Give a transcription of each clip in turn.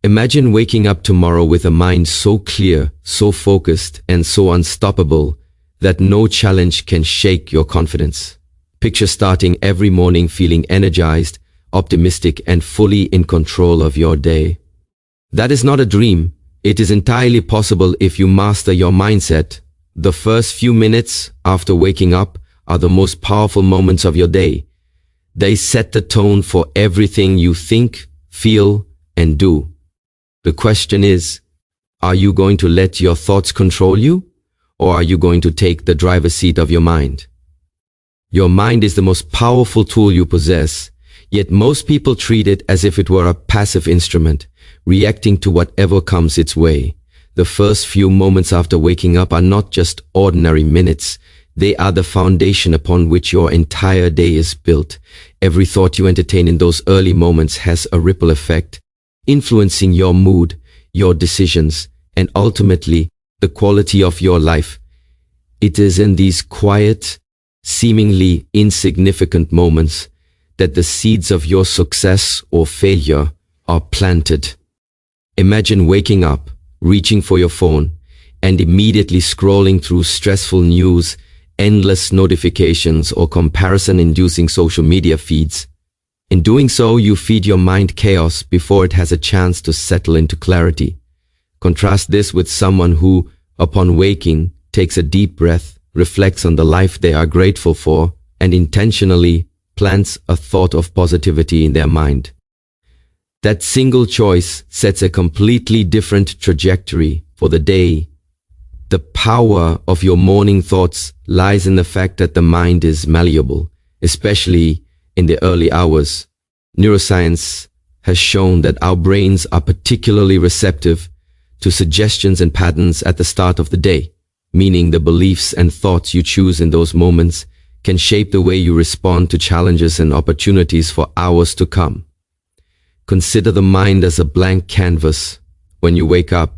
Imagine waking up tomorrow with a mind so clear, so focused, and so unstoppable that no challenge can shake your confidence. Picture starting every morning feeling energized, optimistic, and fully in control of your day. That is not a dream. It is entirely possible if you master your mindset. The first few minutes after waking up are the most powerful moments of your day. They set the tone for everything you think, feel, and do. The question is, are you going to let your thoughts control you, or are you going to take the driver's seat of your mind? Your mind is the most powerful tool you possess, yet most people treat it as if it were a passive instrument, reacting to whatever comes its way. The first few moments after waking up are not just ordinary minutes. They are the foundation upon which your entire day is built. Every thought you entertain in those early moments has a ripple effect, influencing your mood, your decisions, and ultimately the quality of your life. It is in these quiet, seemingly insignificant moments that the seeds of your success or failure are planted. Imagine waking up, reaching for your phone, and immediately scrolling through stressful news, endless notifications, or comparison-inducing social media feeds. In doing so, you feed your mind chaos before it has a chance to settle into clarity. Contrast this with someone who, upon waking, takes a deep breath, reflects on the life they are grateful for, and intentionally plants a thought of positivity in their mind. That single choice sets a completely different trajectory for the day. The power of your morning thoughts lies in the fact that the mind is malleable, especially in the early hours. Neuroscience has shown that our brains are particularly receptive to suggestions and patterns at the start of the day, meaning the beliefs and thoughts you choose in those moments can shape the way you respond to challenges and opportunities for hours to come. Consider the mind as a blank canvas. When you wake up,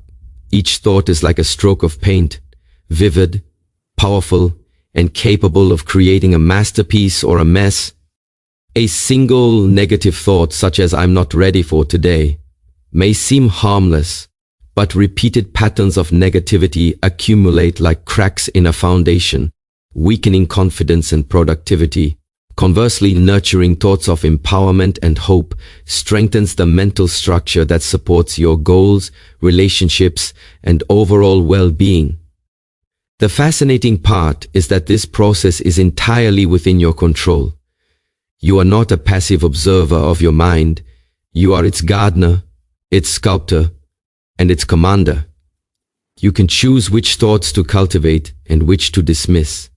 each thought is like a stroke of paint, vivid, powerful, and capable of creating a masterpiece or a mess. A single negative thought, such as "I'm not ready for today," may seem harmless, but repeated patterns of negativity accumulate like cracks in a foundation, weakening confidence and productivity. Conversely, nurturing thoughts of empowerment and hope strengthens the mental structure that supports your goals, relationships, and overall well-being. The fascinating part is that this process is entirely within your control. You are not a passive observer of your mind. You are its gardener, its sculptor, and its commander. You can choose which thoughts to cultivate and which to dismiss.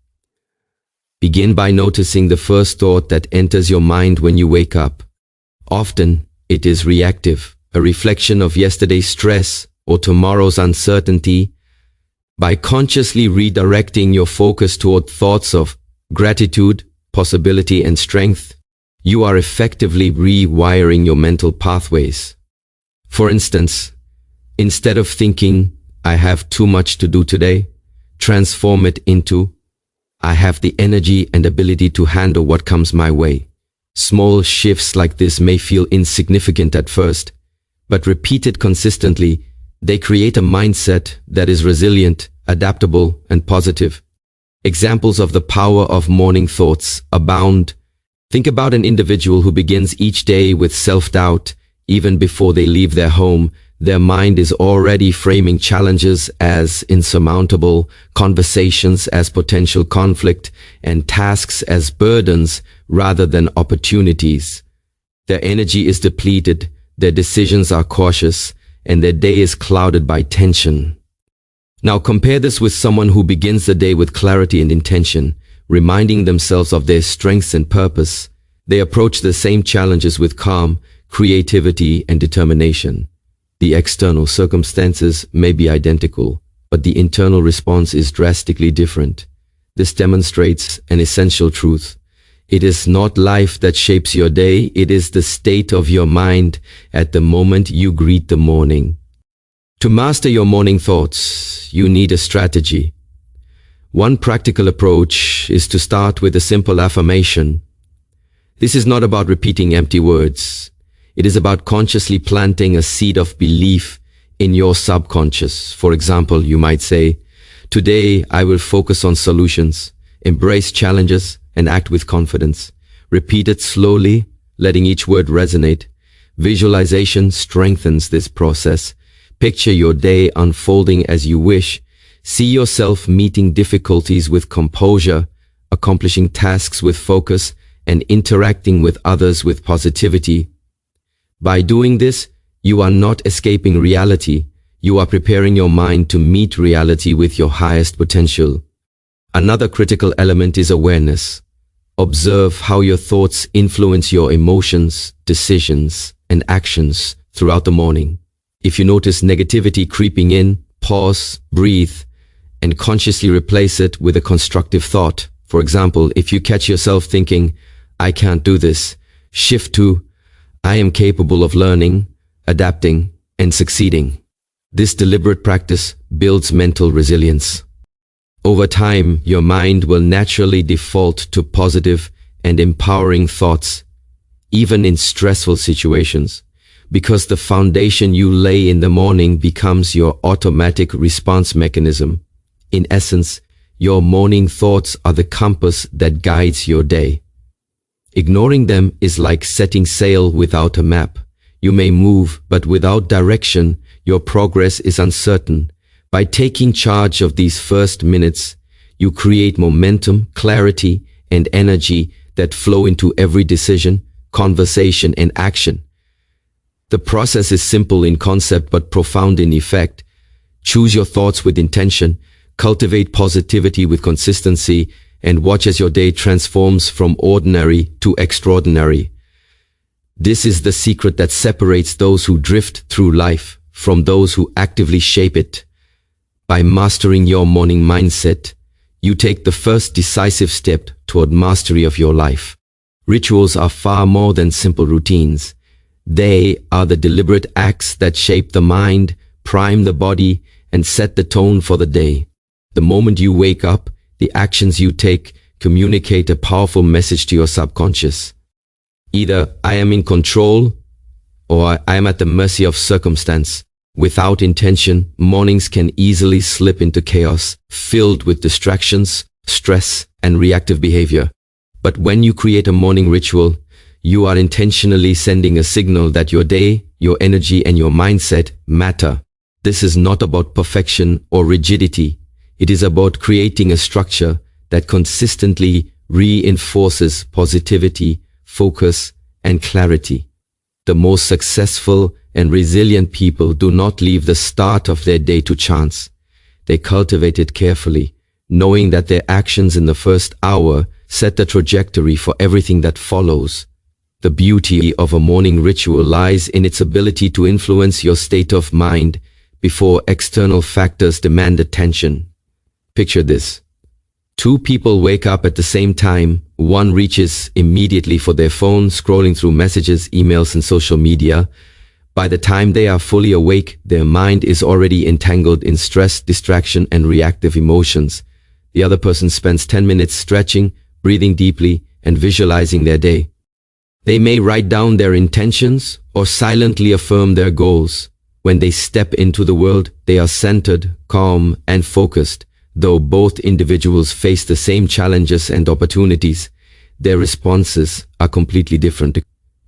Begin by noticing the first thought that enters your mind when you wake up. Often, it is reactive, a reflection of yesterday's stress or tomorrow's uncertainty. By consciously redirecting your focus toward thoughts of gratitude, possibility, and strength, you are effectively rewiring your mental pathways. For instance, instead of thinking, "I have too much to do today," transform it into, "I have the energy and ability to handle what comes my way." Small shifts like this may feel insignificant at first, but repeated consistently, they create a mindset that is resilient, adaptable, and positive. Examples of the power of morning thoughts abound. Think about an individual who begins each day with self-doubt. Even before they leave their home, their mind is already framing challenges as insurmountable, conversations as potential conflict, and tasks as burdens rather than opportunities. Their energy is depleted, their decisions are cautious, and their day is clouded by tension. Now compare this with someone who begins the day with clarity and intention, reminding themselves of their strengths and purpose. They approach the same challenges with calm, creativity, and determination. The external circumstances may be identical, but the internal response is drastically different. This demonstrates an essential truth. It is not life that shapes your day, it is the state of your mind at the moment you greet the morning. To master your morning thoughts, you need a strategy. One practical approach is to start with a simple affirmation. This is not about repeating empty words. It is about consciously planting a seed of belief in your subconscious. For example, you might say, "Today I will focus on solutions, embrace challenges, and act with confidence." Repeat it slowly, letting each word resonate. Visualization strengthens this process. Picture your day unfolding as you wish. See yourself meeting difficulties with composure, accomplishing tasks with focus, and interacting with others with positivity. By doing this, you are not escaping reality. You are preparing your mind to meet reality with your highest potential. Another critical element is awareness. Observe how your thoughts influence your emotions, decisions, and actions throughout the morning. If you notice negativity creeping in, pause, breathe, and consciously replace it with a constructive thought. For example, if you catch yourself thinking, "I can't do this," shift to, "I am capable of learning, adapting, and succeeding." This deliberate practice builds mental resilience. Over time, your mind will naturally default to positive and empowering thoughts, even in stressful situations, because the foundation you lay in the morning becomes your automatic response mechanism. In essence, your morning thoughts are the compass that guides your day. Ignoring them is like setting sail without a map. You may move, but without direction, your progress is uncertain. By taking charge of these first minutes, you create momentum, clarity, and energy that flow into every decision, conversation, and action. The process is simple in concept but profound in effect. Choose your thoughts with intention, cultivate positivity with consistency, and watch as your day transforms from ordinary to extraordinary. This is the secret that separates those who drift through life from those who actively shape it. By mastering your morning mindset, you take the first decisive step toward mastery of your life. Rituals are far more than simple routines. They are the deliberate acts that shape the mind, prime the body, and set the tone for the day. The moment you wake up, the actions you take communicate a powerful message to your subconscious. Either I am in control or I am at the mercy of circumstance. Without intention, mornings can easily slip into chaos, filled with distractions, stress, and reactive behavior. But when you create a morning ritual, you are intentionally sending a signal that your day, your energy, and your mindset matter. This is not about perfection or rigidity. It is about creating a structure that consistently reinforces positivity, focus, and clarity. The most successful and resilient people do not leave the start of their day to chance. They cultivate it carefully, knowing that their actions in the first hour set the trajectory for everything that follows. The beauty of a morning ritual lies in its ability to influence your state of mind before external factors demand attention. Picture this. Two people wake up at the same time. One reaches immediately for their phone, scrolling through messages, emails, and social media. By the time they are fully awake, their mind is already entangled in stress, distraction, and reactive emotions. The other person spends 10 minutes stretching, breathing deeply, and visualizing their day. They may write down their intentions or silently affirm their goals. When they step into the world, they are centered, calm, and focused. Though both individuals face the same challenges and opportunities, their responses are completely different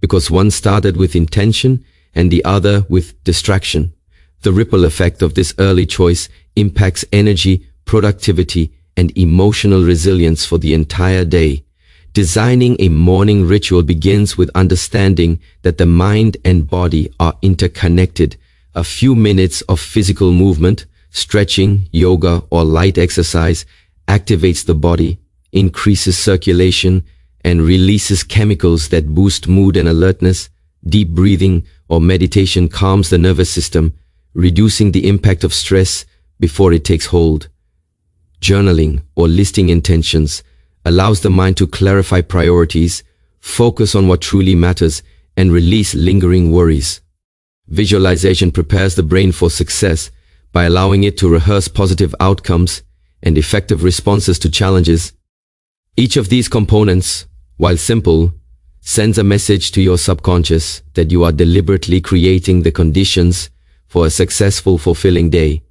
because one started with intention and the other with distraction. The ripple effect of this early choice impacts energy, productivity, and emotional resilience for the entire day. Designing a morning ritual begins with understanding that the mind and body are interconnected. A few minutes of physical movement, stretching, yoga, or light exercise activates the body, increases circulation, and releases chemicals that boost mood and alertness. Deep breathing or meditation calms the nervous system, reducing the impact of stress before it takes hold. Journaling or listing intentions allows the mind to clarify priorities, focus on what truly matters, and release lingering worries. Visualization prepares the brain for success by allowing it to rehearse positive outcomes and effective responses to challenges. Each of these components, while simple, sends a message to your subconscious that you are deliberately creating the conditions for a successful, fulfilling day.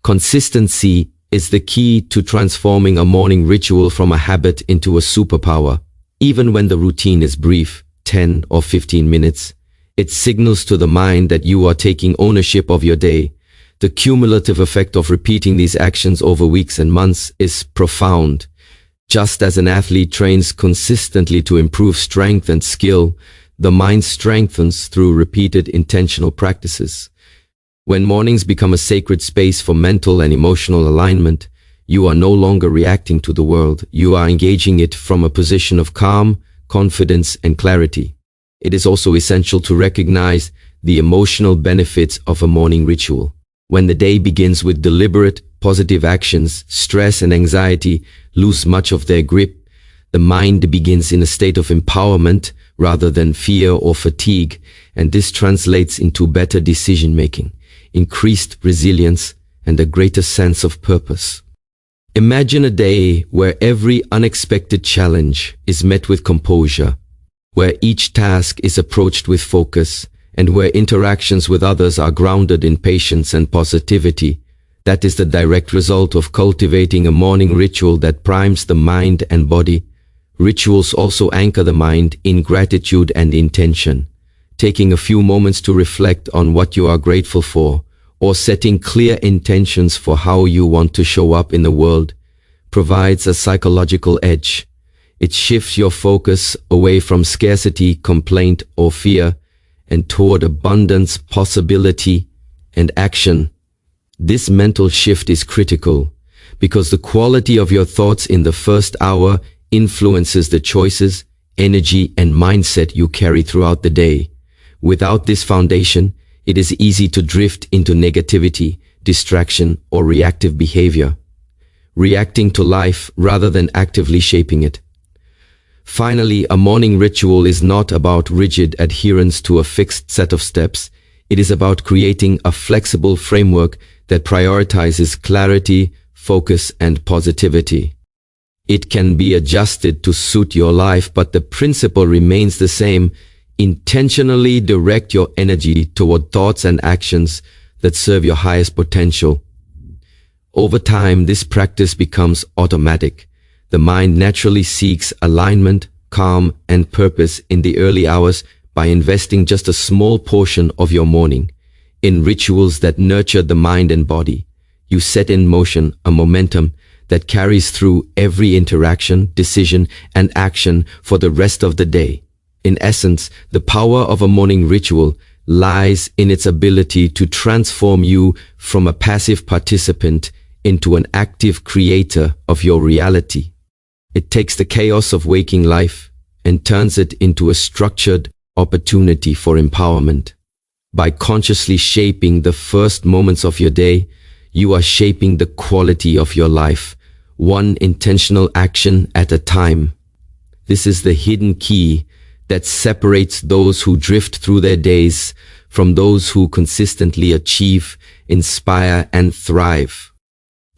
Consistency is the key to transforming a morning ritual from a habit into a superpower. Even when the routine is brief, 10 or 15 minutes, it signals to the mind that you are taking ownership of your day. The cumulative effect of repeating these actions over weeks and months is profound. Just as an athlete trains consistently to improve strength and skill, the mind strengthens through repeated intentional practices. When mornings become a sacred space for mental and emotional alignment, you are no longer reacting to the world. You are engaging it from a position of calm, confidence, and clarity. It is also essential to recognize the emotional benefits of a morning ritual. When the day begins with deliberate, positive actions, stress and anxiety lose much of their grip. The mind begins in a state of empowerment rather than fear or fatigue, and this translates into better decision-making, increased resilience, and a greater sense of purpose. Imagine a day where every unexpected challenge is met with composure, where each task is approached with focus, and where interactions with others are grounded in patience and positivity. That is the direct result of cultivating a morning ritual that primes the mind and body. Rituals also anchor the mind in gratitude and intention. Taking a few moments to reflect on what you are grateful for, or setting clear intentions for how you want to show up in the world, provides a psychological edge. It shifts your focus away from scarcity, complaint, or fear, and toward abundance, possibility, and action. This mental shift is critical because the quality of your thoughts in the first hour influences the choices, energy, and mindset you carry throughout the day. Without this foundation, it is easy to drift into negativity, distraction, or reactive behavior, reacting to life rather than actively shaping it. Finally, a morning ritual is not about rigid adherence to a fixed set of steps. It is about creating a flexible framework that prioritizes clarity, focus, and positivity. It can be adjusted to suit your life, but the principle remains the same. Intentionally direct your energy toward thoughts and actions that serve your highest potential. Over time, this practice becomes automatic. The mind naturally seeks alignment, calm, and purpose in the early hours by investing just a small portion of your morning in rituals that nurture the mind and body. You set in motion a momentum that carries through every interaction, decision, and action for the rest of the day. In essence, the power of a morning ritual lies in its ability to transform you from a passive participant into an active creator of your reality. It takes the chaos of waking life and turns it into a structured opportunity for empowerment. By consciously shaping the first moments of your day, you are shaping the quality of your life, one intentional action at a time. This is the hidden key that separates those who drift through their days from those who consistently achieve, inspire, and thrive.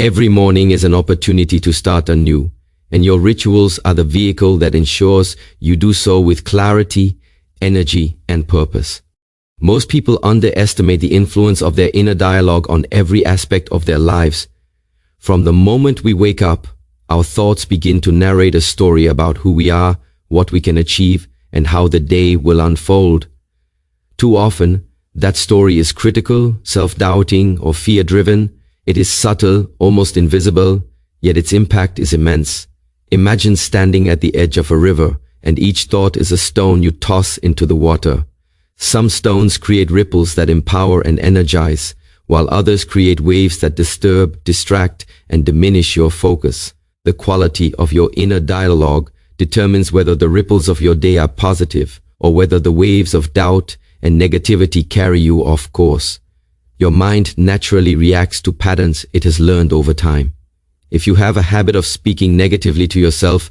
Every morning is an opportunity to start anew, and your rituals are the vehicle that ensures you do so with clarity, energy, and purpose. Most people underestimate the influence of their inner dialogue on every aspect of their lives. From the moment we wake up, our thoughts begin to narrate a story about who we are, what we can achieve, and how the day will unfold. Too often, that story is critical, self-doubting, or fear-driven. It is subtle, almost invisible, yet its impact is immense. Imagine standing at the edge of a river, and each thought is a stone you toss into the water. Some stones create ripples that empower and energize, while others create waves that disturb, distract, and diminish your focus. The quality of your inner dialogue determines whether the ripples of your day are positive or whether the waves of doubt and negativity carry you off course. Your mind naturally reacts to patterns it has learned over time. If you have a habit of speaking negatively to yourself,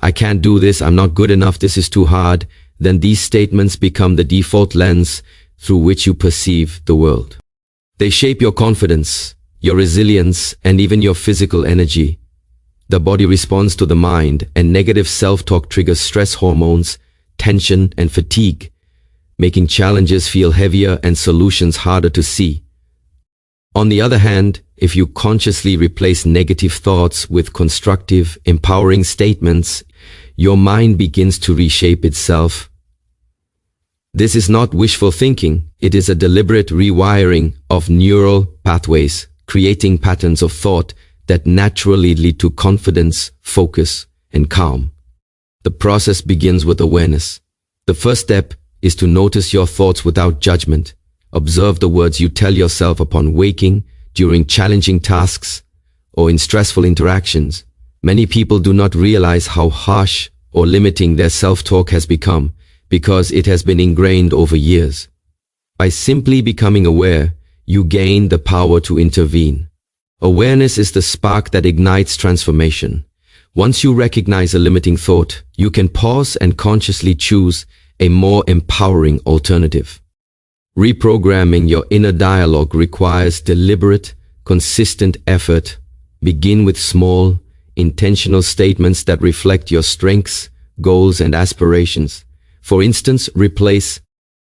"I can't do this, I'm not good enough, this is too hard," then these statements become the default lens through which you perceive the world. They shape your confidence, your resilience, and even your physical energy. The body responds to the mind, and negative self-talk triggers stress hormones, tension, and fatigue, making challenges feel heavier and solutions harder to see. On the other hand, if you consciously replace negative thoughts with constructive, empowering statements, your mind begins to reshape itself. This is not wishful thinking, it is a deliberate rewiring of neural pathways, creating patterns of thought that naturally lead to confidence, focus, and calm. The process begins with awareness. The first step is to notice your thoughts without judgment. Observe the words you tell yourself upon waking, during challenging tasks, or in stressful interactions. Many people do not realize how harsh or limiting their self-talk has become because it has been ingrained over years. By simply becoming aware, you gain the power to intervene. Awareness is the spark that ignites transformation. Once you recognize a limiting thought, you can pause and consciously choose a more empowering alternative. Reprogramming your inner dialogue requires deliberate, consistent effort. Begin with small, intentional statements that reflect your strengths, goals, and aspirations. For instance, replace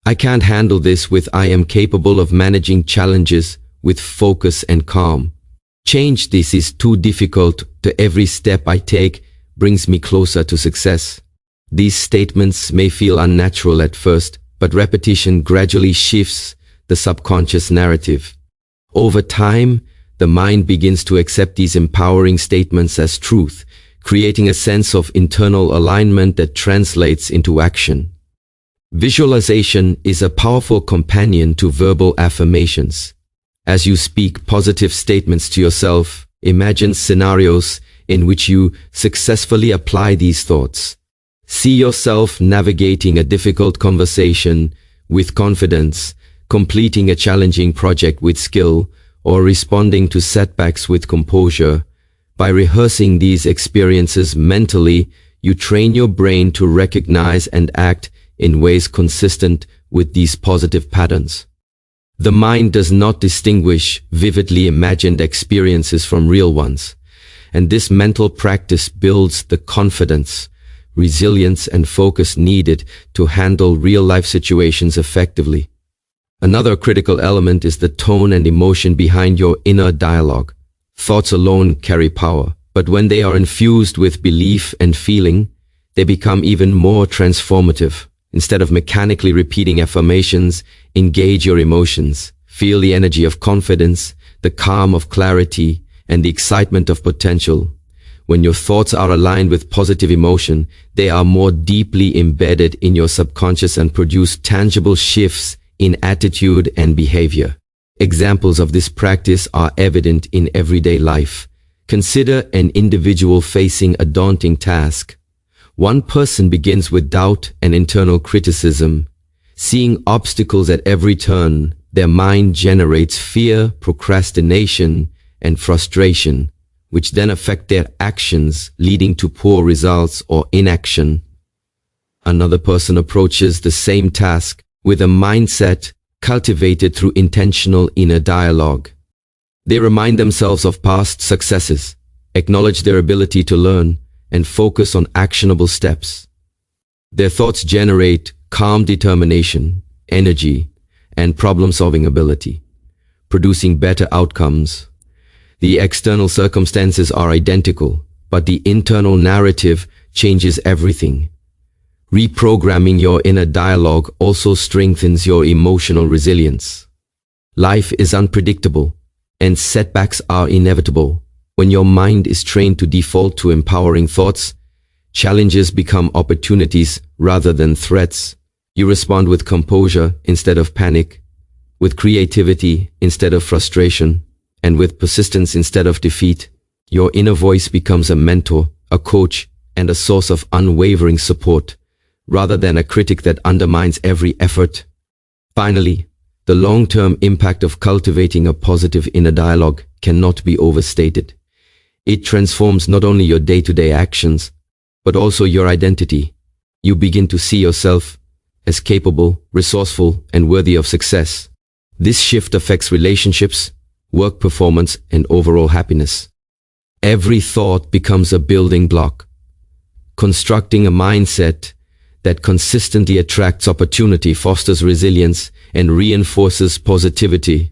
"I can't handle this" with "I am capable of managing challenges with focus and calm." Change "this is too difficult" to "every step I take brings me closer to success." These statements may feel unnatural at first, but repetition gradually shifts the subconscious narrative. Over time, the mind begins to accept these empowering statements as truth, creating a sense of internal alignment that translates into action. Visualization is a powerful companion to verbal affirmations. As you speak positive statements to yourself, imagine scenarios in which you successfully apply these thoughts. See yourself navigating a difficult conversation with confidence, completing a challenging project with skill, or responding to setbacks with composure. By rehearsing these experiences mentally, you train your brain to recognize and act in ways consistent with these positive patterns. The mind does not distinguish vividly imagined experiences from real ones, and this mental practice builds the confidence, resilience, and focus needed to handle real-life situations effectively. Another critical element is the tone and emotion behind your inner dialogue. Thoughts alone carry power, but when they are infused with belief and feeling, they become even more transformative. Instead of mechanically repeating affirmations, engage your emotions. Feel the energy of confidence, the calm of clarity, and the excitement of potential. When your thoughts are aligned with positive emotion, they are more deeply embedded in your subconscious and produce tangible shifts in attitude and behavior. Examples of this practice are evident in everyday life. Consider an individual facing a daunting task. One person begins with doubt and internal criticism. Seeing obstacles at every turn, their mind generates fear, procrastination, and frustration, which then affect their actions, leading to poor results or inaction. Another person approaches the same task with a mindset cultivated through intentional inner dialogue. They remind themselves of past successes, acknowledge their ability to learn, and focus on actionable steps. Their thoughts generate calm determination, energy, and problem-solving ability, producing better outcomes. The external circumstances are identical, but the internal narrative changes everything. Reprogramming your inner dialogue also strengthens your emotional resilience. Life is unpredictable, and setbacks are inevitable. When your mind is trained to default to empowering thoughts, challenges become opportunities rather than threats. You respond with composure instead of panic, with creativity instead of frustration, and with persistence instead of defeat. Your inner voice becomes a mentor, a coach, and a source of unwavering support, rather than a critic that undermines every effort. Finally, the long-term impact of cultivating a positive inner dialogue cannot be overstated. It transforms not only your day-to-day actions, but also your identity. You begin to see yourself as capable, resourceful, and worthy of success. This shift affects relationships, work performance, and overall happiness. Every thought becomes a building block, constructing a mindset that consistently attracts opportunity, fosters resilience, and reinforces positivity.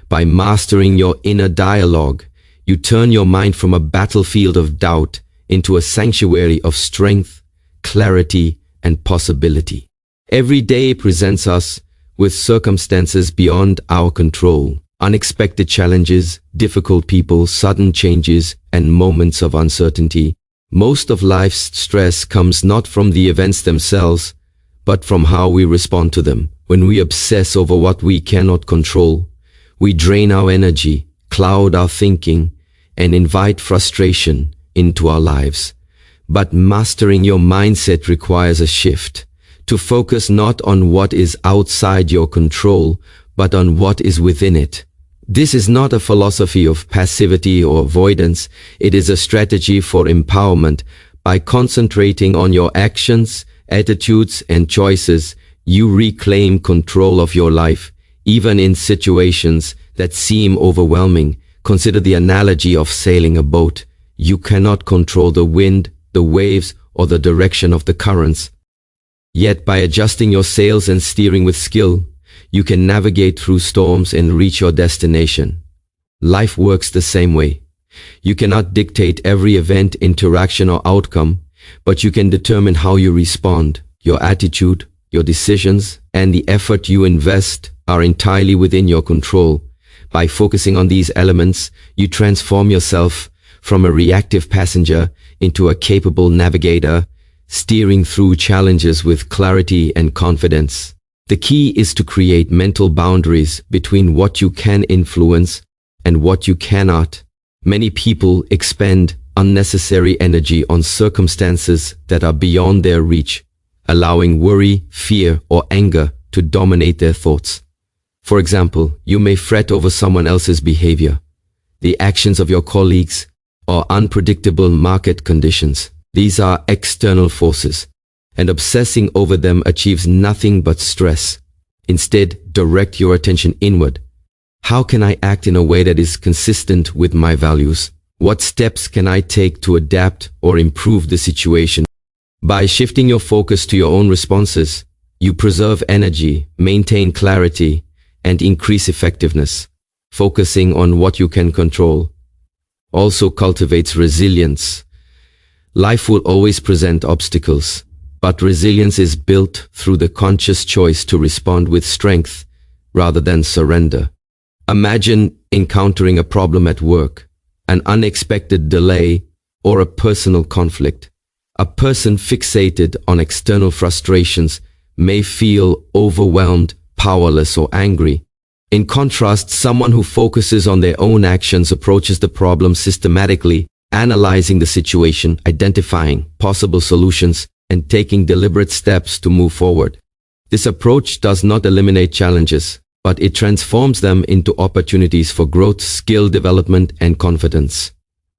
By mastering your inner dialogue, you turn your mind from a battlefield of doubt into a sanctuary of strength, clarity, and possibility. Every day presents us with circumstances beyond our control, unexpected challenges, difficult people, sudden changes, and moments of uncertainty. Most of life's stress comes not from the events themselves, but from how we respond to them. When we obsess over what we cannot control, we drain our energy, cloud our thinking, and invite frustration into our lives. But mastering your mindset requires a shift, to focus not on what is outside your control, but on what is within it. This is not a philosophy of passivity or avoidance. It is a strategy for empowerment. By concentrating on your actions, attitudes, and choices, you reclaim control of your life, even in situations that seem overwhelming. Consider the analogy of sailing a boat. You cannot control the wind, the waves, or the direction of the currents. Yet by adjusting your sails and steering with skill, you can navigate through storms and reach your destination. Life works the same way. You cannot dictate every event, interaction, or outcome, but you can determine how you respond. Your attitude, your decisions, and the effort you invest are entirely within your control. By focusing on these elements, you transform yourself from a reactive passenger into a capable navigator, steering through challenges with clarity and confidence. The key is to create mental boundaries between what you can influence and what you cannot. Many people expend unnecessary energy on circumstances that are beyond their reach, allowing worry, fear, or anger to dominate their thoughts. For example, you may fret over someone else's behavior, the actions of your colleagues, or unpredictable market conditions. These are external forces, and obsessing over them achieves nothing but stress. Instead, direct your attention inward. How can I act in a way that is consistent with my values? What steps can I take to adapt or improve the situation? By shifting your focus to your own responses, you preserve energy, maintain clarity, and increase effectiveness. Focusing on what you can control also cultivates resilience. Life will always present obstacles, but resilience is built through the conscious choice to respond with strength rather than surrender. Imagine encountering a problem at work, an unexpected delay, or a personal conflict. A person fixated on external frustrations may feel overwhelmed, powerless, or angry. In contrast, someone who focuses on their own actions approaches the problem systematically, analyzing the situation, identifying possible solutions, and taking deliberate steps to move forward. This approach does not eliminate challenges, but it transforms them into opportunities for growth, skill development, and confidence.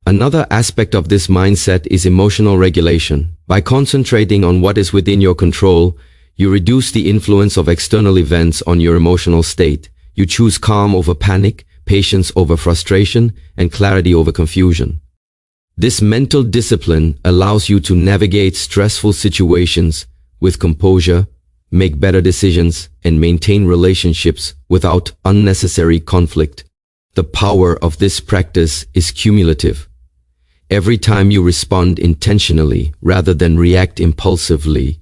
Another aspect of this mindset is emotional regulation. By concentrating on what is within your control, you reduce the influence of external events on your emotional state. You choose calm over panic, patience over frustration, and clarity over confusion. This mental discipline allows you to navigate stressful situations with composure, make better decisions, and maintain relationships without unnecessary conflict. The power of this practice is cumulative. Every time you respond intentionally rather than react impulsively,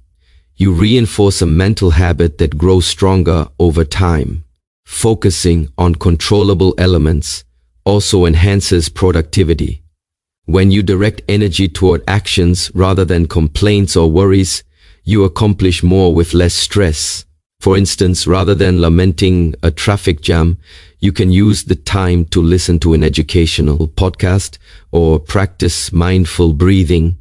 you reinforce a mental habit that grows stronger over time. Focusing on controllable elements also enhances productivity. When you direct energy toward actions rather than complaints or worries, you accomplish more with less stress. For instance, rather than lamenting a traffic jam, you can use the time to listen to an educational podcast or practice mindful breathing.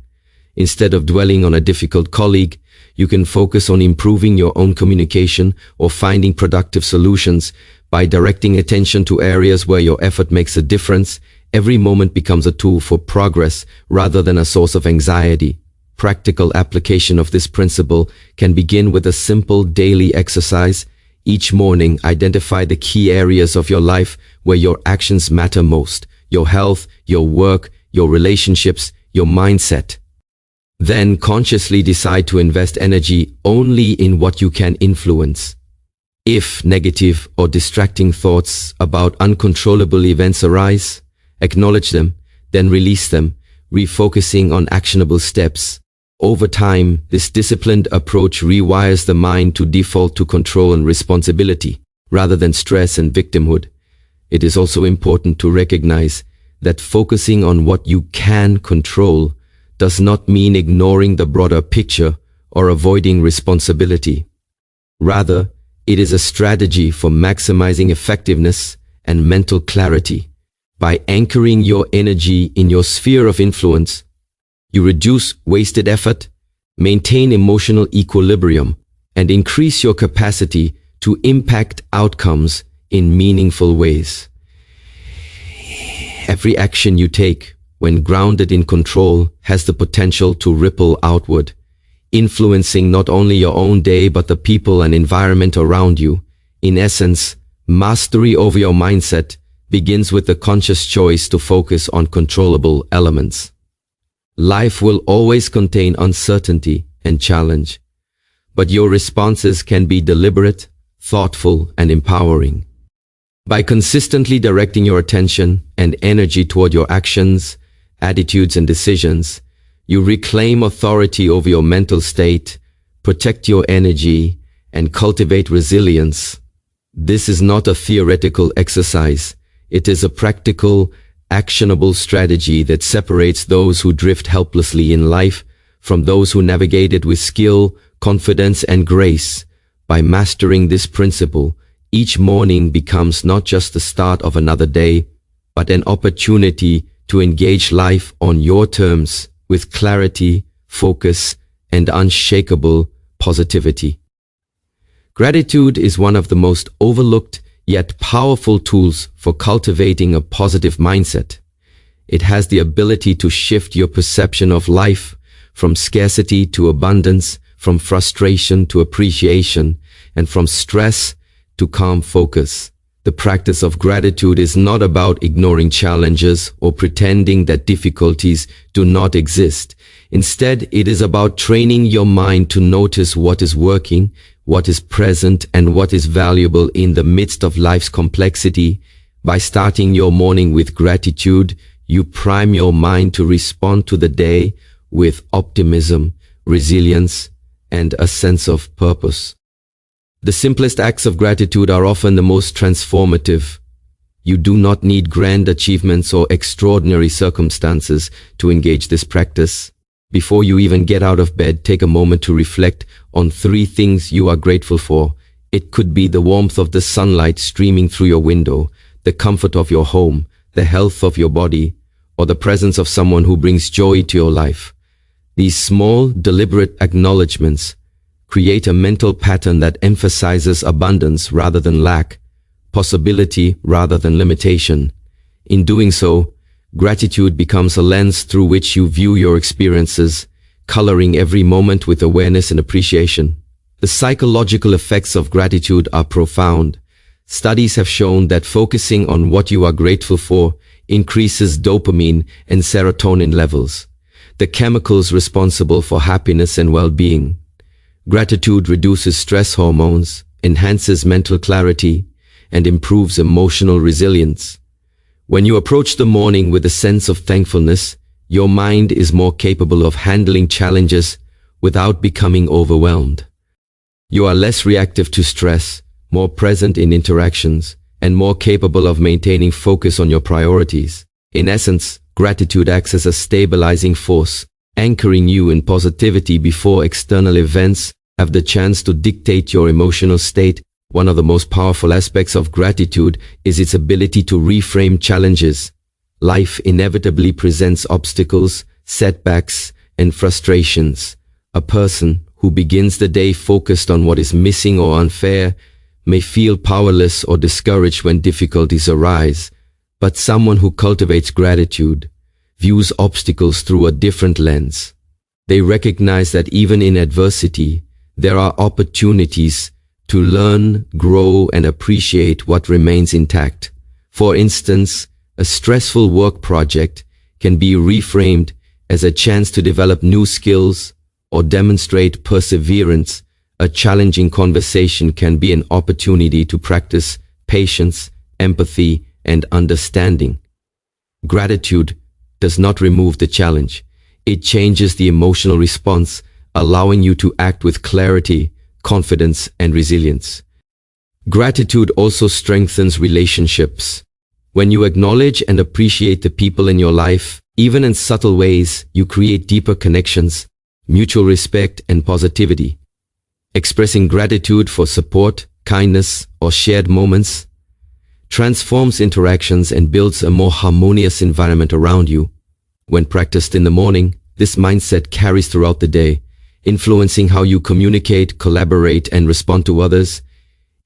Instead of dwelling on a difficult colleague, you can focus on improving your own communication or finding productive solutions. By directing attention to areas where your effort makes a difference, every moment becomes a tool for progress rather than a source of anxiety. Practical application of this principle can begin with a simple daily exercise. Each morning, identify the key areas of your life where your actions matter most: your health, your work, your relationships, your mindset. Then consciously decide to invest energy only in what you can influence. If negative or distracting thoughts about uncontrollable events arise, acknowledge them, then release them, refocusing on actionable steps. Over time, this disciplined approach rewires the mind to default to control and responsibility, rather than stress and victimhood. It is also important to recognize that focusing on what you can control does not mean ignoring the broader picture or avoiding responsibility. Rather, it is a strategy for maximizing effectiveness and mental clarity. By anchoring your energy in your sphere of influence, you reduce wasted effort, maintain emotional equilibrium, and increase your capacity to impact outcomes in meaningful ways. Every action you take, when grounded in control, has the potential to ripple outward, influencing not only your own day but the people and environment around you. In essence, mastery over your mindset begins with the conscious choice to focus on controllable elements. Life will always contain uncertainty and challenge, but your responses can be deliberate, thoughtful, and empowering. By consistently directing your attention and energy toward your actions, attitudes, and decisions, you reclaim authority over your mental state, protect your energy, and cultivate resilience. This is not a theoretical exercise. It is a practical, actionable strategy that separates those who drift helplessly in life from those who navigate it with skill, confidence, and grace. By mastering this principle, each morning becomes not just the start of another day, but an opportunity to engage life on your terms with clarity, focus, and unshakable positivity. Gratitude is one of the most overlooked yet powerful tools for cultivating a positive mindset. It has the ability to shift your perception of life from scarcity to abundance, from frustration to appreciation, and from stress to calm focus. The practice of gratitude is not about ignoring challenges or pretending that difficulties do not exist. Instead, it is about training your mind to notice what is working, what is present, and what is valuable in the midst of life's complexity. By starting your morning with gratitude, you prime your mind to respond to the day with optimism, resilience, and a sense of purpose. The simplest acts of gratitude are often the most transformative. You do not need grand achievements or extraordinary circumstances to engage this practice. Before you even get out of bed, take a moment to reflect on 3 things you are grateful for. It could be the warmth of the sunlight streaming through your window, the comfort of your home, the health of your body, or the presence of someone who brings joy to your life. These small, deliberate acknowledgements create a mental pattern that emphasizes abundance rather than lack, possibility rather than limitation. In doing so, gratitude becomes a lens through which you view your experiences, coloring every moment with awareness and appreciation. The psychological effects of gratitude are profound. Studies have shown that focusing on what you are grateful for increases dopamine and serotonin levels, the chemicals responsible for happiness and well-being. Gratitude reduces stress hormones, enhances mental clarity, and improves emotional resilience. When you approach the morning with a sense of thankfulness, your mind is more capable of handling challenges without becoming overwhelmed. You are less reactive to stress, more present in interactions, and more capable of maintaining focus on your priorities. In essence, gratitude acts as a stabilizing force, anchoring you in positivity before external events have the chance to dictate your emotional state. One of the most powerful aspects of gratitude is its ability to reframe challenges. Life inevitably presents obstacles, setbacks, and frustrations. A person who begins the day focused on what is missing or unfair may feel powerless or discouraged when difficulties arise, but someone who cultivates gratitude views obstacles through a different lens. They recognize that even in adversity, there are opportunities to learn, grow, and appreciate what remains intact. For instance, a stressful work project can be reframed as a chance to develop new skills or demonstrate perseverance, a challenging conversation can be an opportunity to practice patience, empathy, and understanding. Gratitude does not remove the challenge. It changes the emotional response, allowing you to act with clarity, confidence, and resilience. Gratitude also strengthens relationships. When you acknowledge and appreciate the people in your life, even in subtle ways, you create deeper connections, mutual respect, and positivity. Expressing gratitude for support, kindness, or shared moments transforms interactions and builds a more harmonious environment around you. When practiced in the morning, this mindset carries throughout the day, influencing how you communicate, collaborate, and respond to others.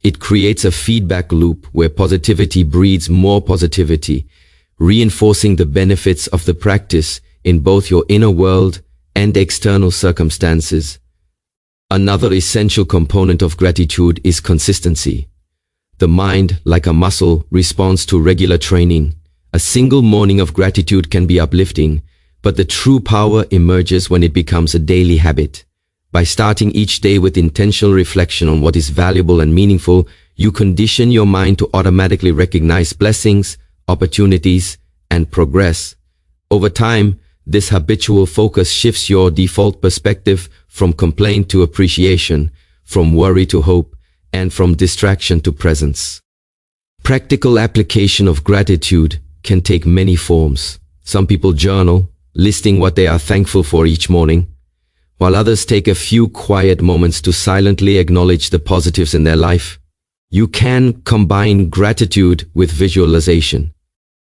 It creates a feedback loop where positivity breeds more positivity, reinforcing the benefits of the practice in both your inner world and external circumstances. Another essential component of gratitude is consistency. The mind, like a muscle, responds to regular training. A single morning of gratitude can be uplifting, but the true power emerges when it becomes a daily habit. By starting each day with intentional reflection on what is valuable and meaningful, you condition your mind to automatically recognize blessings, opportunities, and progress. Over time, this habitual focus shifts your default perspective from complaint to appreciation, from worry to hope, and from distraction to presence. Practical application of gratitude can take many forms. Some people journal, listing what they are thankful for each morning, while others take a few quiet moments to silently acknowledge the positives in their life. You can combine gratitude with visualization,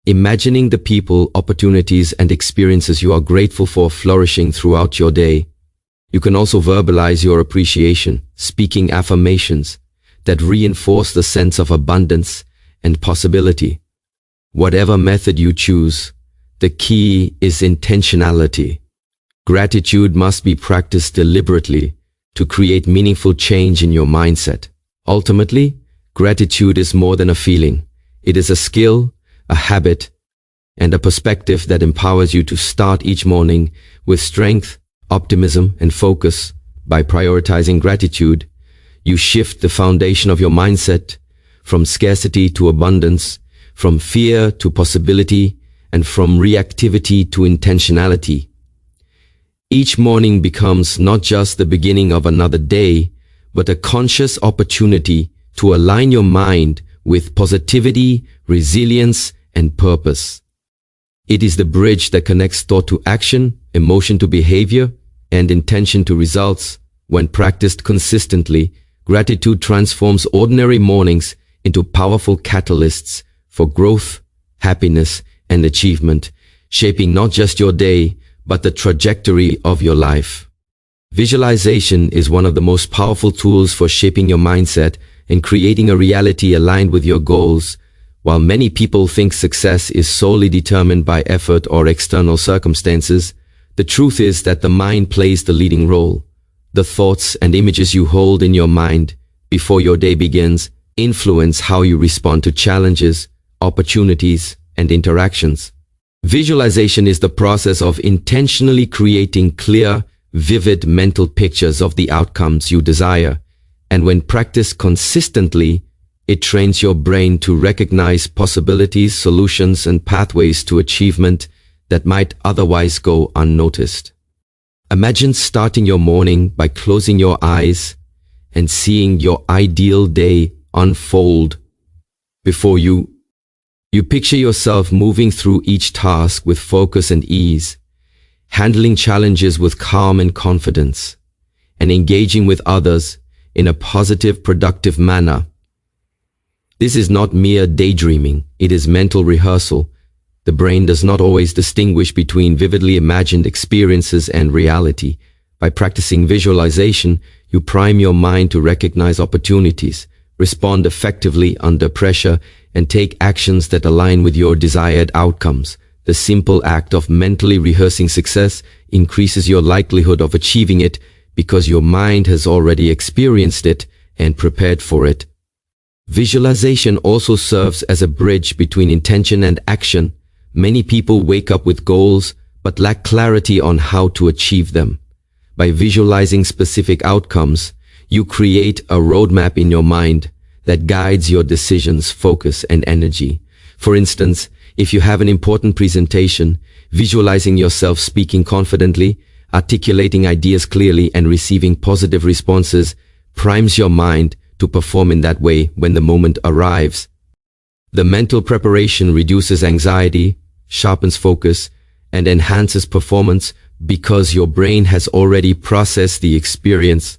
imagining the people, opportunities, and experiences you are grateful for flourishing throughout your day. You can also verbalize your appreciation, speaking affirmations that reinforce the sense of abundance and possibility. Whatever method you choose, the key is intentionality. Gratitude must be practiced deliberately to create meaningful change in your mindset. Ultimately, gratitude is more than a feeling. It is a skill, a habit, and a perspective that empowers you to start each morning with strength, optimism, and focus. By prioritizing gratitude, you shift the foundation of your mindset from scarcity to abundance, from fear to possibility, and from reactivity to intentionality. Each morning becomes not just the beginning of another day, but a conscious opportunity to align your mind with positivity, resilience, and purpose. It is the bridge that connects thought to action, emotion to behavior, and intention to results. When practiced consistently, gratitude transforms ordinary mornings into powerful catalysts for growth, happiness, and achievement, shaping not just your day, but the trajectory of your life. Visualization is one of the most powerful tools for shaping your mindset and creating a reality aligned with your goals. While many people think success is solely determined by effort or external circumstances, the truth is that the mind plays the leading role. The thoughts and images you hold in your mind before your day begins influence how you respond to challenges, opportunities, and interactions. Visualization is the process of intentionally creating clear, vivid mental pictures of the outcomes you desire, and when practiced consistently, it trains your brain to recognize possibilities, solutions, and pathways to achievement that might otherwise go unnoticed. Imagine starting your morning by closing your eyes and seeing your ideal day unfold before you. You picture yourself moving through each task with focus and ease, handling challenges with calm and confidence, and engaging with others in a positive, productive manner. This is not mere daydreaming, it is mental rehearsal. The brain does not always distinguish between vividly imagined experiences and reality. By practicing visualization, you prime your mind to recognize opportunities, respond effectively under pressure, and take actions that align with your desired outcomes. The simple act of mentally rehearsing success increases your likelihood of achieving it because your mind has already experienced it and prepared for it. Visualization also serves as a bridge between intention and action. Many people wake up with goals, but lack clarity on how to achieve them. By visualizing specific outcomes, you create a roadmap in your mind that guides your decisions, focus, and energy. For instance, if you have an important presentation, visualizing yourself speaking confidently, articulating ideas clearly, and receiving positive responses primes your mind to perform in that way when the moment arrives. The mental preparation reduces anxiety, sharpens focus, and enhances performance because your brain has already processed the experience.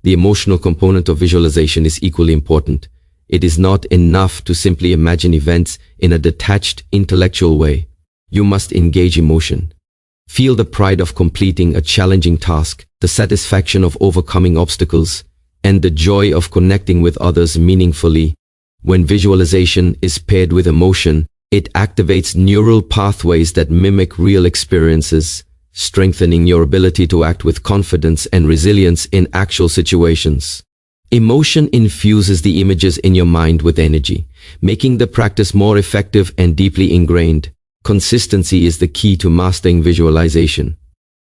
The emotional component of visualization is equally important. It is not enough to simply imagine events in a detached, intellectual way. You must engage emotion. Feel the pride of completing a challenging task, the satisfaction of overcoming obstacles, and the joy of connecting with others meaningfully. When visualization is paired with emotion, it activates neural pathways that mimic real experiences, strengthening your ability to act with confidence and resilience in actual situations. Emotion infuses the images in your mind with energy, making the practice more effective and deeply ingrained. Consistency is the key to mastering visualization.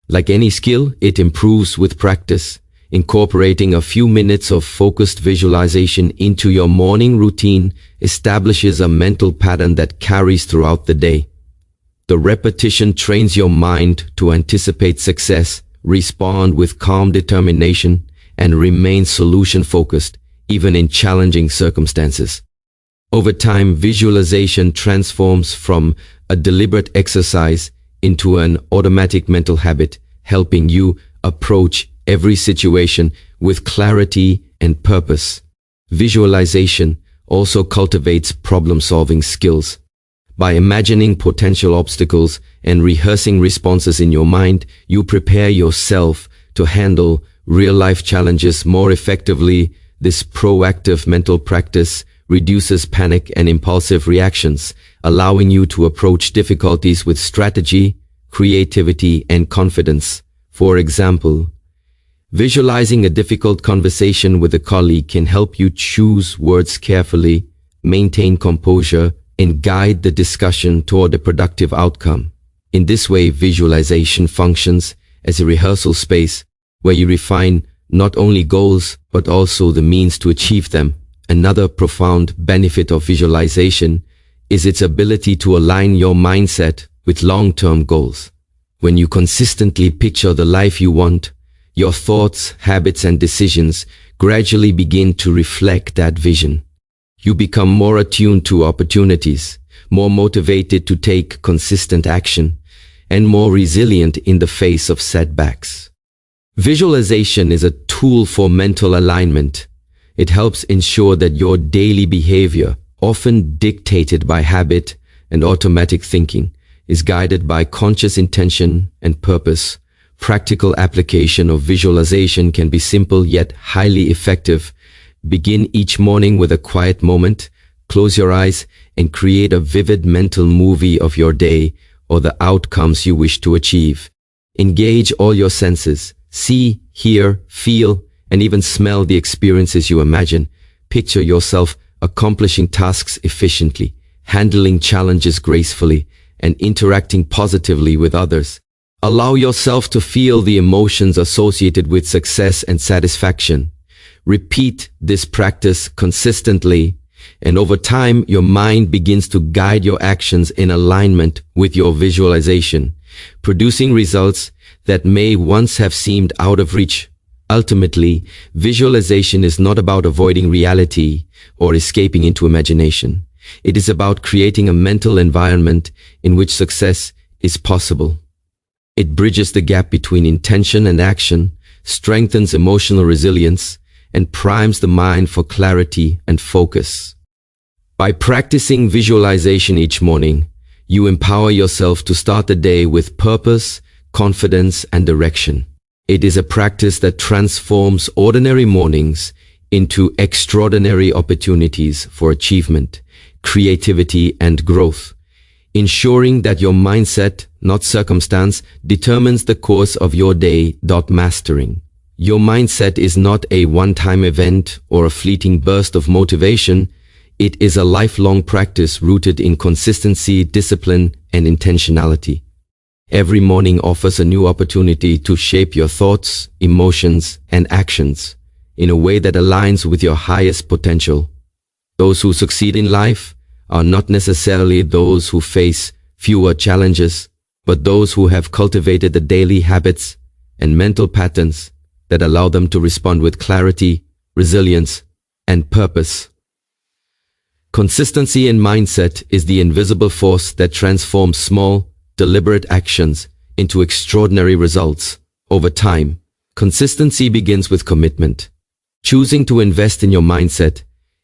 Like any skill, it improves with practice. Incorporating a few minutes of focused visualization into your morning routine establishes a mental pattern that carries throughout the day. The repetition trains your mind to anticipate success, respond with calm determination, and remain solution-focused, even in challenging circumstances. Over time, visualization transforms from a deliberate exercise into an automatic mental habit, helping you approach every situation with clarity and purpose. Visualization also cultivates problem-solving skills. By imagining potential obstacles and rehearsing responses in your mind, you prepare yourself to handle real-life challenges more effectively. This proactive mental practice reduces panic and impulsive reactions, allowing you to approach difficulties with strategy, creativity, and confidence. For example, visualizing a difficult conversation with a colleague can help you choose words carefully, maintain composure, and guide the discussion toward a productive outcome. In this way, visualization functions as a rehearsal space where you refine not only goals but also the means to achieve them. Another profound benefit of visualization is its ability to align your mindset with long-term goals. When you consistently picture the life you want, your thoughts, habits, and decisions gradually begin to reflect that vision. You become more attuned to opportunities, more motivated to take consistent action, and more resilient in the face of setbacks. Visualization is a tool for mental alignment. It helps ensure that your daily behavior, often dictated by habit and automatic thinking, is guided by conscious intention and purpose. Practical application of visualization can be simple yet highly effective. Begin each morning with a quiet moment, close your eyes, and create a vivid mental movie of your day or the outcomes you wish to achieve. Engage all your senses. See, hear, feel, and even smell the experiences you imagine. Picture yourself accomplishing tasks efficiently, handling challenges gracefully, and interacting positively with others. Allow yourself to feel the emotions associated with success and satisfaction. Repeat this practice consistently, and over time, your mind begins to guide your actions in alignment with your visualization, producing results that may once have seemed out of reach. Ultimately, visualization is not about avoiding reality or escaping into imagination. It is about creating a mental environment in which success is possible. It bridges the gap between intention and action, strengthens emotional resilience, and primes the mind for clarity and focus. By practicing visualization each morning, you empower yourself to start the day with purpose, confidence, and direction. It is a practice that transforms ordinary mornings into extraordinary opportunities for achievement, creativity, and growth, ensuring that your mindset, not circumstance, determines the course of your day. Mastering your mindset is not a one-time event or a fleeting burst of motivation. It is a lifelong practice rooted in consistency, discipline, and intentionality. Every morning offers a new opportunity to shape your thoughts, emotions, and actions in a way that aligns with your highest potential. Those who succeed in life are not necessarily those who face fewer challenges, but those who have cultivated the daily habits and mental patterns that allow them to respond with clarity, resilience, and purpose. Consistency in mindset is the invisible force that transforms small, deliberate actions into extraordinary results over time. Consistency begins with commitment. Choosing to invest in your mindset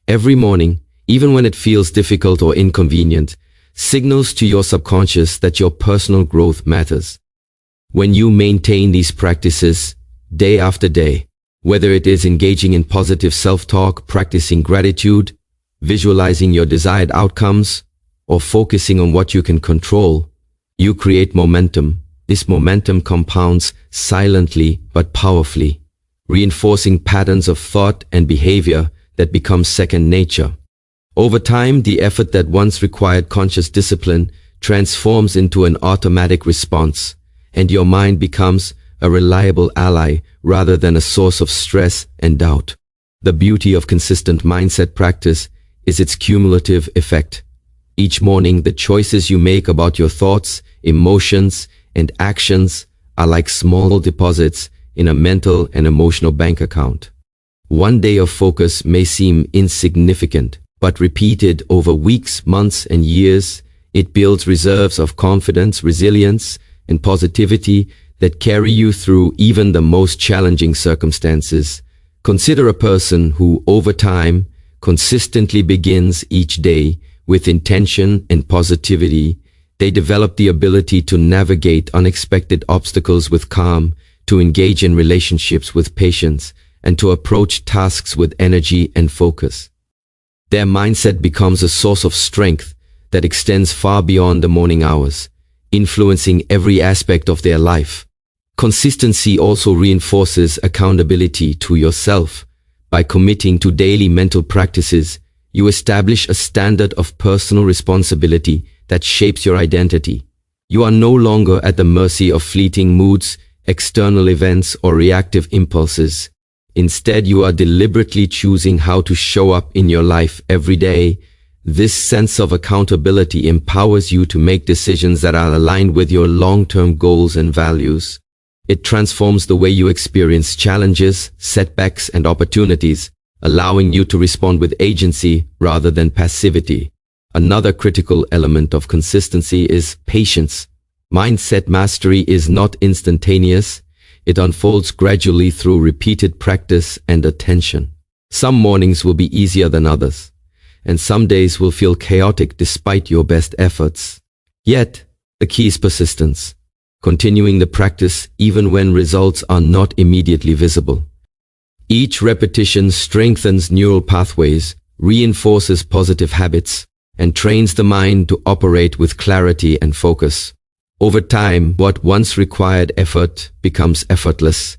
every morning, even when it feels difficult or inconvenient, signals to your subconscious that your personal growth matters. When you maintain these practices day after day, whether it is engaging in positive self-talk, practicing gratitude, visualizing your desired outcomes, or focusing on what you can control, you create momentum. This momentum compounds silently but powerfully, reinforcing patterns of thought and behavior that become second nature. Over time, the effort that once required conscious discipline transforms into an automatic response, and your mind becomes a reliable ally rather than a source of stress and doubt. The beauty of consistent mindset practice is its cumulative effect. Each morning, the choices you make about your thoughts, emotions, and actions are like small deposits in a mental and emotional bank account. One day of focus may seem insignificant, but repeated over weeks, months, and years, it builds reserves of confidence, resilience, and positivity that carry you through even the most challenging circumstances. Consider a person who, over time, consistently begins each day with intention and positivity. They develop the ability to navigate unexpected obstacles with calm, to engage in relationships with patience, and to approach tasks with energy and focus. Their mindset becomes a source of strength that extends far beyond the morning hours, influencing every aspect of their life. Consistency also reinforces accountability to yourself. By committing to daily mental practices, you establish a standard of personal responsibility that shapes your identity. You are no longer at the mercy of fleeting moods, external events, or reactive impulses. Instead, you are deliberately choosing how to show up in your life every day. This sense of accountability empowers you to make decisions that are aligned with your long-term goals and values. It transforms the way you experience challenges, setbacks, and opportunities, allowing you to respond with agency rather than passivity. Another critical element of consistency is patience. Mindset mastery is not instantaneous. It unfolds gradually through repeated practice and attention. Some mornings will be easier than others, and some days will feel chaotic despite your best efforts. Yet, the key is persistence, continuing the practice even when results are not immediately visible. Each repetition strengthens neural pathways, reinforces positive habits, and trains the mind to operate with clarity and focus. Over time, what once required effort becomes effortless,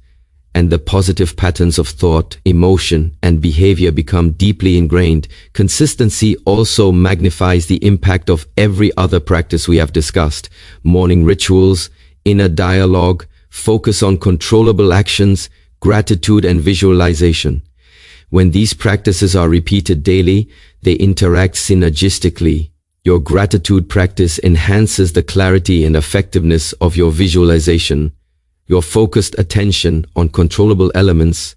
and the positive patterns of thought, emotion, and behavior become deeply ingrained. Consistency also magnifies the impact of every other practice we have discussed: morning rituals, inner dialogue, focus on controllable actions, gratitude, and visualization. When these practices are repeated daily, they interact synergistically. Your gratitude practice enhances the clarity and effectiveness of your visualization. Your focused attention on controllable elements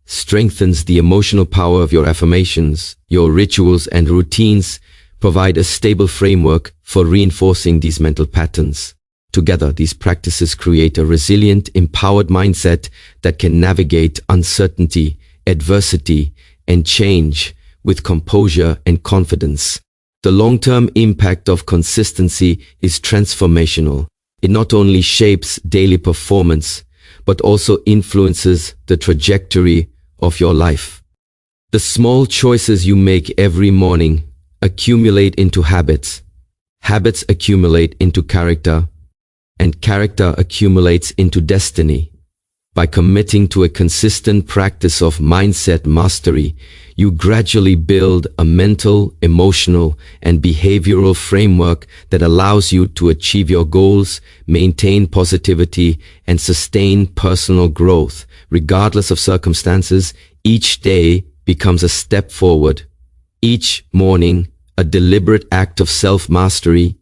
strengthens the emotional power of your affirmations. Your rituals and routines provide a stable framework for reinforcing these mental patterns. Together, these practices create a resilient, empowered mindset that can navigate uncertainty, adversity, and change with composure and confidence. The long-term impact of consistency is transformational. It not only shapes daily performance, but also influences the trajectory of your life. The small choices you make every morning accumulate into habits. Habits accumulate into character, and character accumulates into destiny. By committing to a consistent practice of mindset mastery, you gradually build a mental, emotional, and behavioral framework that allows you to achieve your goals, maintain positivity, and sustain personal growth. Regardless of circumstances, each day becomes a step forward. Each morning, a deliberate act of self-mastery.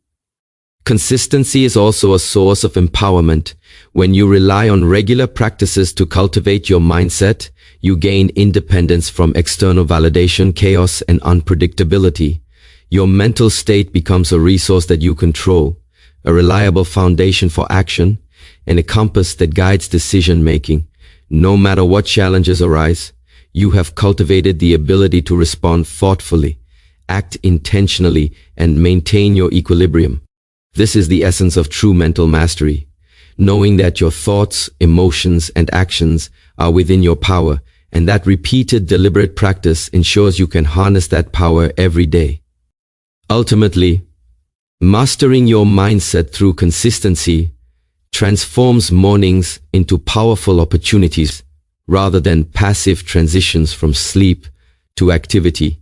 Consistency is also a source of empowerment. When you rely on regular practices to cultivate your mindset, you gain independence from external validation, chaos, and unpredictability. Your mental state becomes a resource that you control, a reliable foundation for action, and a compass that guides decision-making. No matter what challenges arise, you have cultivated the ability to respond thoughtfully, act intentionally, and maintain your equilibrium. This is the essence of true mental mastery, knowing that your thoughts, emotions, and actions are within your power, and that repeated deliberate practice ensures you can harness that power every day. Ultimately, mastering your mindset through consistency transforms mornings into powerful opportunities rather than passive transitions from sleep to activity.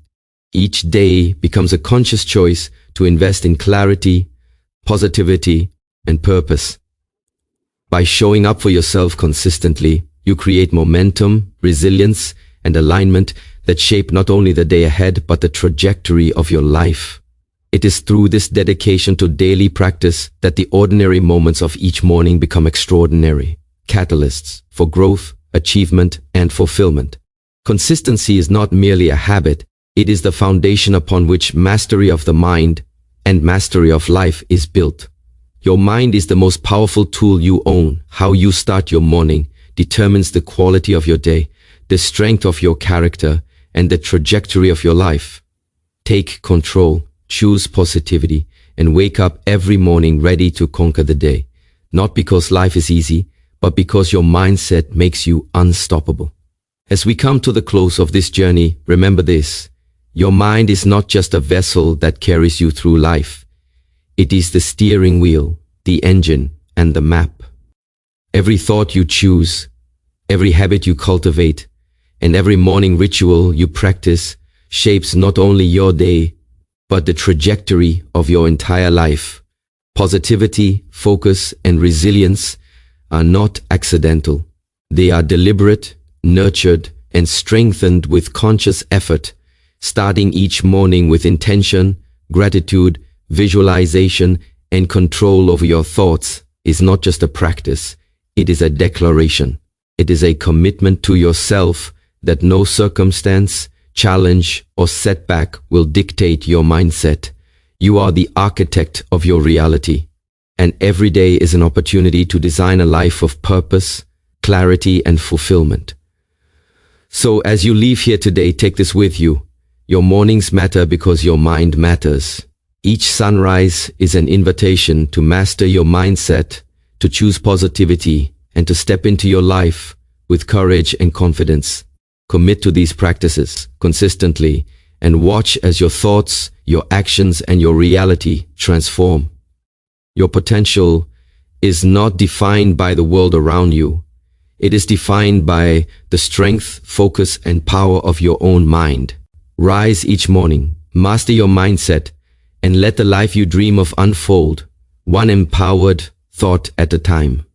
Each day becomes a conscious choice to invest in clarity, positivity, and purpose. By showing up for yourself consistently, you create momentum, resilience, and alignment that shape not only the day ahead but the trajectory of your life. It is through this dedication to daily practice that the ordinary moments of each morning become extraordinary catalysts for growth, achievement, and fulfillment. Consistency is not merely a habit, it is the foundation upon which mastery of the mind and mastery of life is built. Your mind is the most powerful tool you own. How you start your morning determines the quality of your day, the strength of your character, and the trajectory of your life. Take control, choose positivity, and wake up every morning ready to conquer the day. Not because life is easy, but because your mindset makes you unstoppable. As we come to the close of this journey, remember this. Your mind is not just a vessel that carries you through life. It is the steering wheel, the engine, and the map. Every thought you choose, every habit you cultivate, and every morning ritual you practice shapes not only your day, but the trajectory of your entire life. Positivity, focus, and resilience are not accidental. They are deliberate, nurtured, and strengthened with conscious effort. Starting each morning with intention, gratitude, visualization, and control over your thoughts is not just a practice, it is a declaration. It is a commitment to yourself that no circumstance, challenge, or setback will dictate your mindset. You are the architect of your reality, and every day is an opportunity to design a life of purpose, clarity, and fulfillment. So as you leave here today, take this with you. Your mornings matter because your mind matters. Each sunrise is an invitation to master your mindset, to choose positivity, and to step into your life with courage and confidence. Commit to these practices consistently and watch as your thoughts, your actions, and your reality transform. Your potential is not defined by the world around you. It is defined by the strength, focus, and power of your own mind. Rise each morning, master your mindset, and let the life you dream of unfold, one empowered thought at a time.